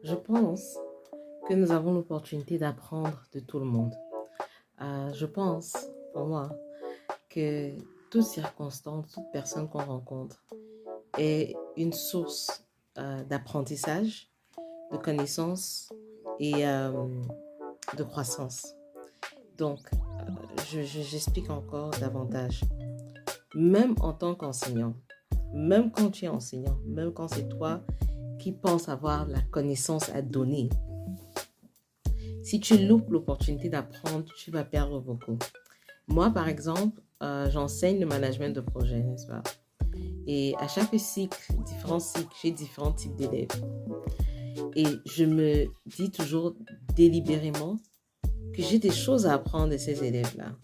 Je pense que nous avons l'opportunité d'apprendre de tout le monde. Je pense, pour moi, que toute circonstance, toute personne qu'on rencontre est une source d'apprentissage, de connaissances et de croissance. Donc, j'explique encore davantage. Même en tant qu'enseignant, même quand tu es enseignant, même quand c'est toi qui penses avoir la connaissance à donner, si tu loupes l'opportunité d'apprendre, tu vas perdre beaucoup. Moi, par exemple, j'enseigne le management de projet, n'est-ce pas? Et à chaque cycle, différents cycles, j'ai différents types d'élèves. Et je me dis toujours délibérément que j'ai des choses à apprendre de ces élèves-là.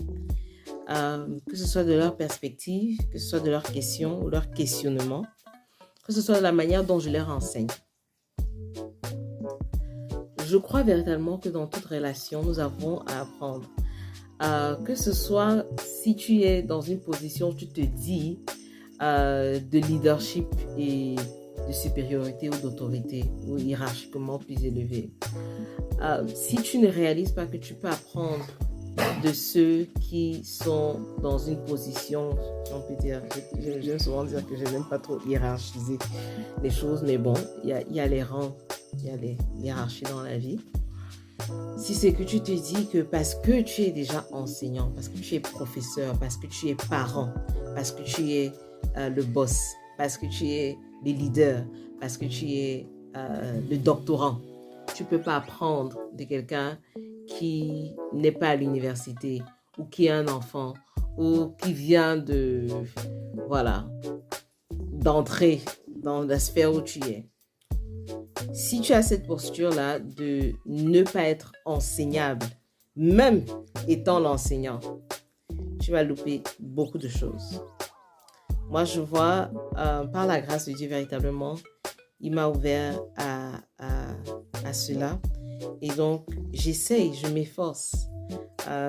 Que ce soit de leur perspective, que ce soit de leurs questions ou leurs questionnements, que ce soit de la manière dont je leur enseigne. Je crois véritablement que dans toute relation, nous avons à apprendre. Que ce soit si tu es dans une position où tu te dis de leadership et de supériorité ou d'autorité, ou hiérarchiquement plus élevé. Si tu ne réalises pas que tu peux apprendre de ceux qui sont dans une position, on peut dire, j'aime souvent dire que je n'aime pas trop hiérarchiser les choses, mais bon, il y a les rangs, il y a les hiérarchies dans la vie. Si c'est que tu te dis que parce que tu es déjà enseignant, parce que tu es professeur, parce que tu es parent, parce que tu es le boss, parce que tu es le leader, parce que tu es le doctorant, tu ne peux pas apprendre de quelqu'un qui n'est pas à l'université ou qui est un enfant ou qui vient d'entrer dans la sphère où tu es. Si tu as cette posture-là de ne pas être enseignable, même étant l'enseignant, tu vas louper beaucoup de choses. Moi, je vois, par la grâce de Dieu, véritablement, il m'a ouvert à cela. Et donc, j'essaye, je m'efforce.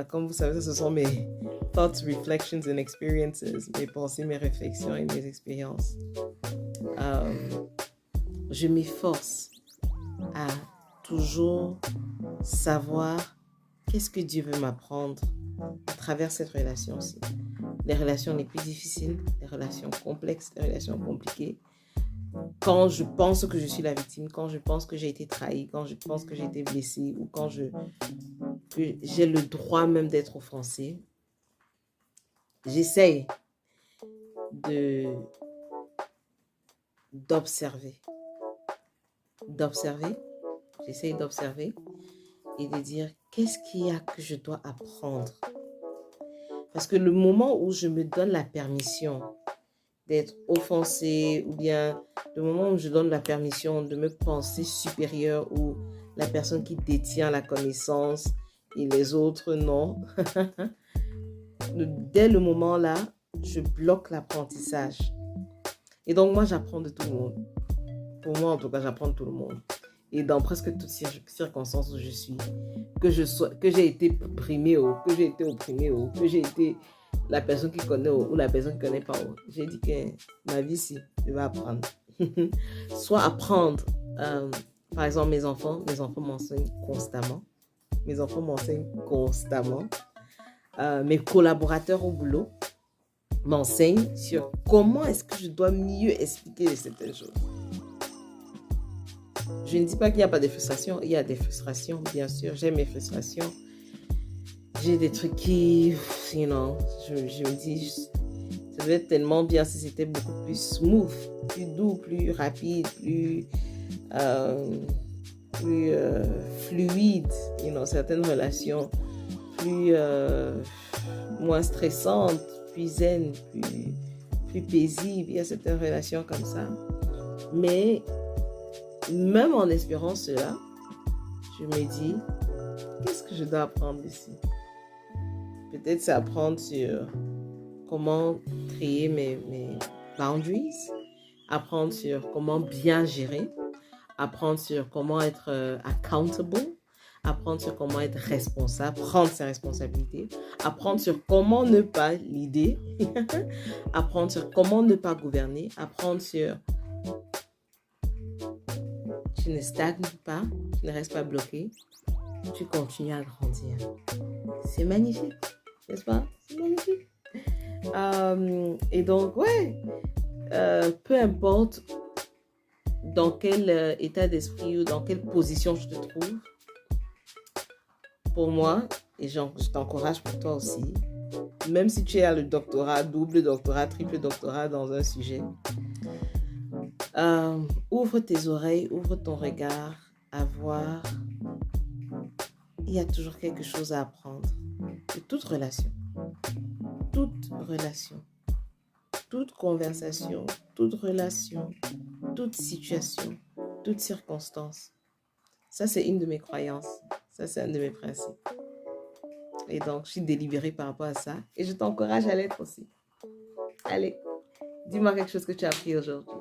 Comme vous savez, ce sont mes thoughts, reflections and experiences, mes pensées, mes réflexions et mes expériences. Je m'efforce à toujours savoir qu'est-ce que Dieu veut m'apprendre à travers cette relation-ci. Les relations les plus difficiles, les relations complexes, les relations compliquées. Quand je pense que je suis la victime, quand je pense que j'ai été trahi, quand je pense que j'ai été blessée ou quand que j'ai le droit même d'être offensée, j'essaye d'observer. J'essaye d'observer et de dire qu'est-ce qu'il y a que je dois apprendre. Parce que le moment où je me donne la permission d'être offensée ou bien le moment où je donne la permission de me penser supérieure ou la personne qui détient la connaissance et les autres non, dès le moment là, je bloque l'apprentissage. Et donc moi, j'apprends de tout le monde. Pour moi, en tout cas, j'apprends de tout le monde. Et dans presque toutes circonstances où je suis, que j'ai été primée que j'ai été opprimée que j'ai été la personne qui connaît ou la personne qui ne connaît pas. J'ai dit que ma vie, si, je vais apprendre. Soit apprendre, par exemple, mes enfants m'enseignent constamment. Mes collaborateurs au boulot m'enseignent sur comment est-ce que je dois mieux expliquer certaines choses. Je ne dis pas qu'il n'y a pas de frustration, il y a des frustrations, bien sûr, j'ai mes frustrations. J'ai des trucs qui, je me dis, ça devait être tellement bien si c'était beaucoup plus smooth, plus doux, plus rapide, plus fluide, certaines relations plus moins stressantes, plus zen, plus paisible. Il y a certaines relations comme ça. Mais même en espérant cela, je me dis, qu'est-ce que je dois apprendre ici? Peut-être c'est apprendre sur comment créer mes boundaries, apprendre sur comment bien gérer, apprendre sur comment être accountable, apprendre sur comment être responsable, prendre ses responsabilités, apprendre sur comment ne pas leader, apprendre sur comment ne pas gouverner, apprendre sur Tu ne stagnes pas, tu ne restes pas bloqué, tu continues à grandir. C'est magnifique, n'est-ce pas? C'est magnifique. Et donc, ouais, peu importe dans quel état d'esprit ou dans quelle position je te trouve, pour moi, et je t'encourage pour toi aussi, même si tu as le doctorat, double doctorat, triple doctorat dans un sujet, ouvre tes oreilles, ouvre ton regard à voir. Il y a toujours quelque chose à apprendre de toute relation, toute conversation, toute relation, toute situation, toute circonstance. Ça, c'est une de mes croyances. Ça, c'est un de mes principes. Et donc, je suis délibérée par rapport à ça. Et je t'encourage à l'être aussi. Allez, dis-moi quelque chose que tu as appris aujourd'hui.